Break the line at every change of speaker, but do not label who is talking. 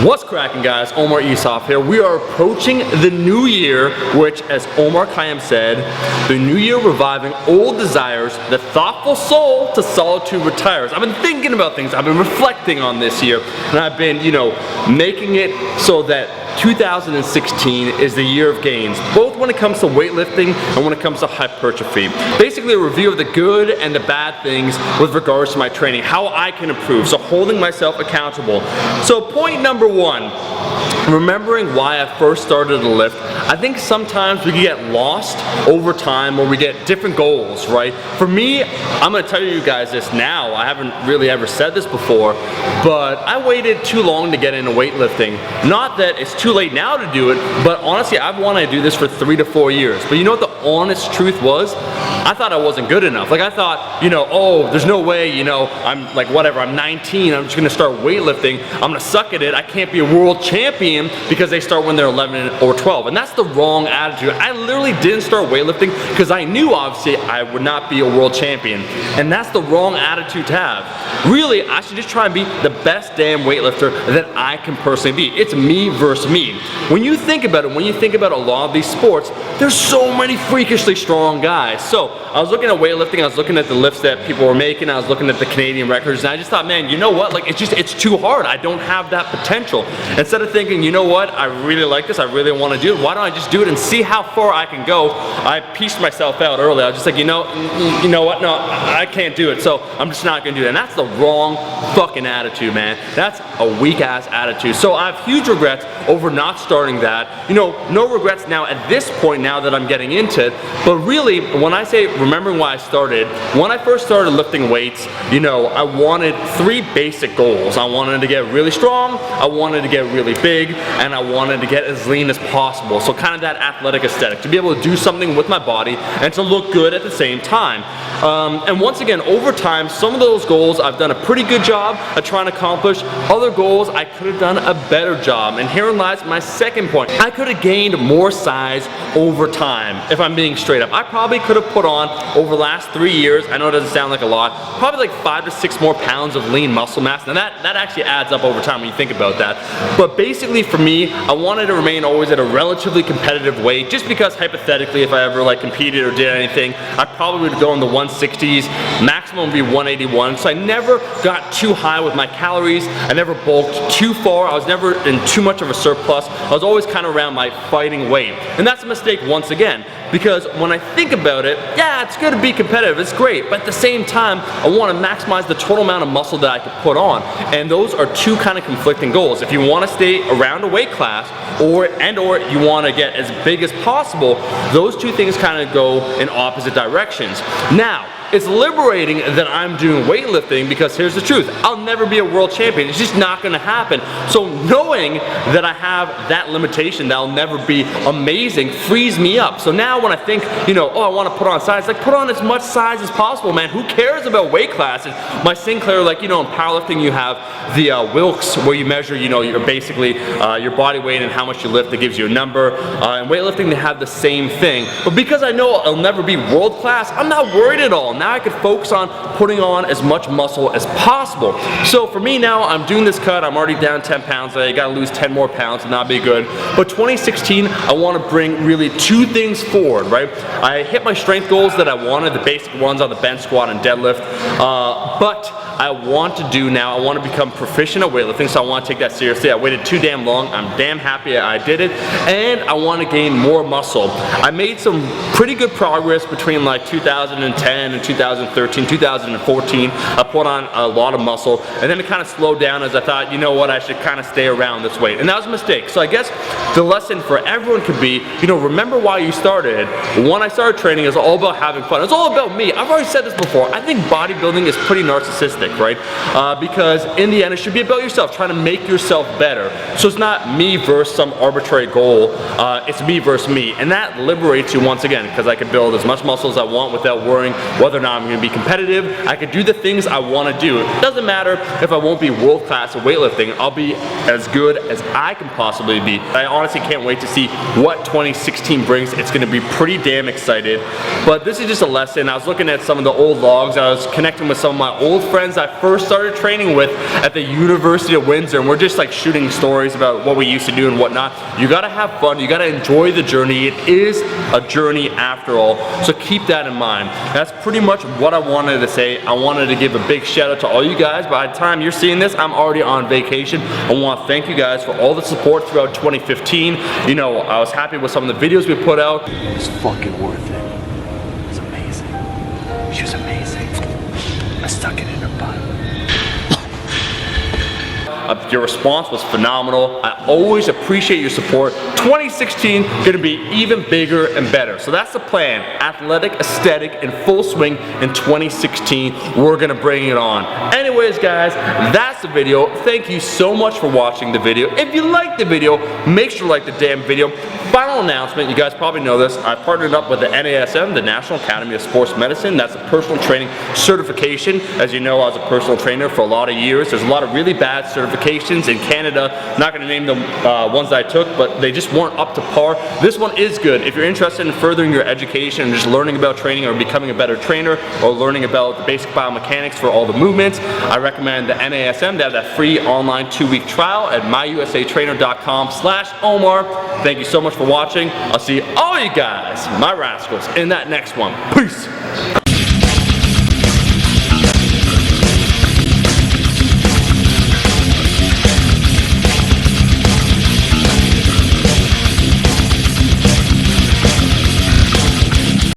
What's cracking, guys? Omar Isaf here. We are approaching the new year, which, as Omar Khayyam said, the new year reviving old desires, the thoughtful soul to solitude retires. I've been thinking about things, I've been reflecting on this year, and I've been, making it so that 2016 is the year of gains, both when it comes to weightlifting and when it comes to hypertrophy. Basically a review of the good and the bad things with regards to my training, how I can improve, so holding myself accountable. So point number one, remembering why I first started to lift. I think sometimes we can get lost over time or we get different goals, right? For me, I'm gonna tell you guys this now, I haven't really ever said this before, but I waited too long to get into weightlifting. Not that it's too late now to do it, but honestly, I've wanted to do this for 3 to 4 years. But you know what the honest truth was? I thought I wasn't good enough. Like I thought, oh, there's no way, I'm like, whatever, I'm 19, I'm just gonna start weightlifting, I'm gonna suck at it, I can't be a world champion because they start when they're 11 or 12. And that's the wrong attitude. I literally didn't start weightlifting because I knew obviously I would not be a world champion. And that's the wrong attitude to have. Really, I should just try and be the best damn weightlifter that I can personally be. It's me versus me. When you think about it, when you think about a lot of these sports, there's so many freakishly strong guys. So I was looking at weightlifting, I was looking at the lifts that people were making, I was looking at the Canadian records, and I just thought, man, you know what, like it's too hard. I don't have that potential. Instead of thinking, you know what, I really like this, I really want to do it, why don't I just do it and see how far I can go? I pieced myself out early. I was just like, you know what, no, I can't do it, so I'm just not gonna do it. And that's the wrong fucking attitude, man. That's a weak ass attitude. So I have huge regrets over not starting that. No regrets now at this point now that I'm getting into it. But really, when I say remembering why I started, when I first started lifting weights, I wanted 3 basic goals. I wanted to get really strong, I wanted to get really big, and I wanted to get as lean as possible. So kind of that athletic aesthetic, to be able to do something with my body and to look good at the same time. And once again, over time, some of those goals I've done a pretty good job of trying to accomplish. Other goals I could have done a better job. And herein lies my second point. I could have gained more size over time, if I'm being straight up. I probably could have put on, over the last 3 years, I know it doesn't sound like a lot, probably like 5 to 6 more pounds of lean muscle mass. Now that actually adds up over time when you think about that. But basically for me, I wanted to remain always at a relatively competitive weight, just because hypothetically, if I ever competed or did anything, I probably would go in the 160s, maximum would be 181. So I never got too high with my calories, I never bulked too far, I was never in too much of a surplus, I was always kind of around my fighting weight. And that's a mistake once again, because when I think about it, yeah, it's good to be competitive, it's great, but at the same time, I want to maximize the total amount of muscle that I could put on. And those are two kind of conflicting goals. If you want to stay around a weight class, or you want to get as big as possible, those two things kind of go in opposite directions. Now, it's liberating that I'm doing weightlifting, because here's the truth, I'll never be a world champion, it's just not gonna happen. So knowing that I have that limitation, that I'll never be amazing, frees me up. So now when I think, oh, I wanna put on size, like put on as much size as possible, man. Who cares about weight classes? My Sinclair, in powerlifting you have the Wilks, where you measure, your basically your body weight and how much you lift, that gives you a number. In weightlifting they have the same thing. But because I know I'll never be world class, I'm not worried at all. Now I could focus on putting on as much muscle as possible. So for me now, I'm doing this cut, I'm already down 10 pounds, I gotta lose 10 more pounds and that'd be good. But 2016, I wanna bring really 2 things forward, right? I hit my strength goals that I wanted, the basic ones on the bench, squat, and deadlift, but I want to become proficient at weightlifting, so I want to take that seriously. I waited too damn long, I'm damn happy I did it, and I want to gain more muscle. I made some pretty good progress between 2010 and 2013, 2014. I put on a lot of muscle, and then it kind of slowed down as I thought, you know what, I should kind of stay around this weight. And that was a mistake. So I guess the lesson for everyone could be, remember why you started. When I started training, it was all about having fun. It's all about me. I've already said this before. I think bodybuilding is pretty narcissistic, right? Because in the end, it should be about yourself, trying to make yourself better. So it's not me versus some arbitrary goal, it's me versus me. And that liberates you once again, because I can build as much muscle as I want without worrying whether or not I'm gonna be competitive. I can do the things I wanna do. It doesn't matter if I won't be world class at weightlifting, I'll be as good as I can possibly be. I honestly can't wait to see what 2016 brings. It's gonna be pretty damn excited. But this is just a lesson. I was looking at some of the old logs, I was connecting with some of my old friends I first started training with at the University of Windsor, and we're just like shooting stories about what we used to do and whatnot. You gotta have fun, you gotta enjoy the journey. It is a journey after all, so keep that in mind. That's pretty much what I wanted to say. I wanted to give a big shout out to all you guys. By the time you're seeing this, I'm already on vacation. I want to thank you guys for all the support throughout 2015. You know, I was happy with some of the videos we put out.
It was fucking worth it. It was amazing. She was amazing. I stuck it in her butt.
Your response was phenomenal. I always appreciate your support. 2016 gonna be even bigger and better. So that's the plan. Athletic, aesthetic, in full swing in 2016. We're gonna bring it on. Anyways, guys, that's the video. Thank you so much for watching the video. If you liked the video, make sure to like the damn video. Final announcement, you guys probably know this. I partnered up with the NASM, the National Academy of Sports Medicine. That's a personal training certification. As you know, I was a personal trainer for a lot of years. There's a lot of really bad certifications in Canada. Not gonna name the ones that I took, but they just weren't up to par. This one is good. If you're interested in furthering your education and just learning about training or becoming a better trainer or learning about the basic biomechanics for all the movements, I recommend the NASM. They have that free online 2-week trial at myusatrainer.com/Omar. Thank you so much for watching. I'll see all you guys, my rascals, in that next one. Peace.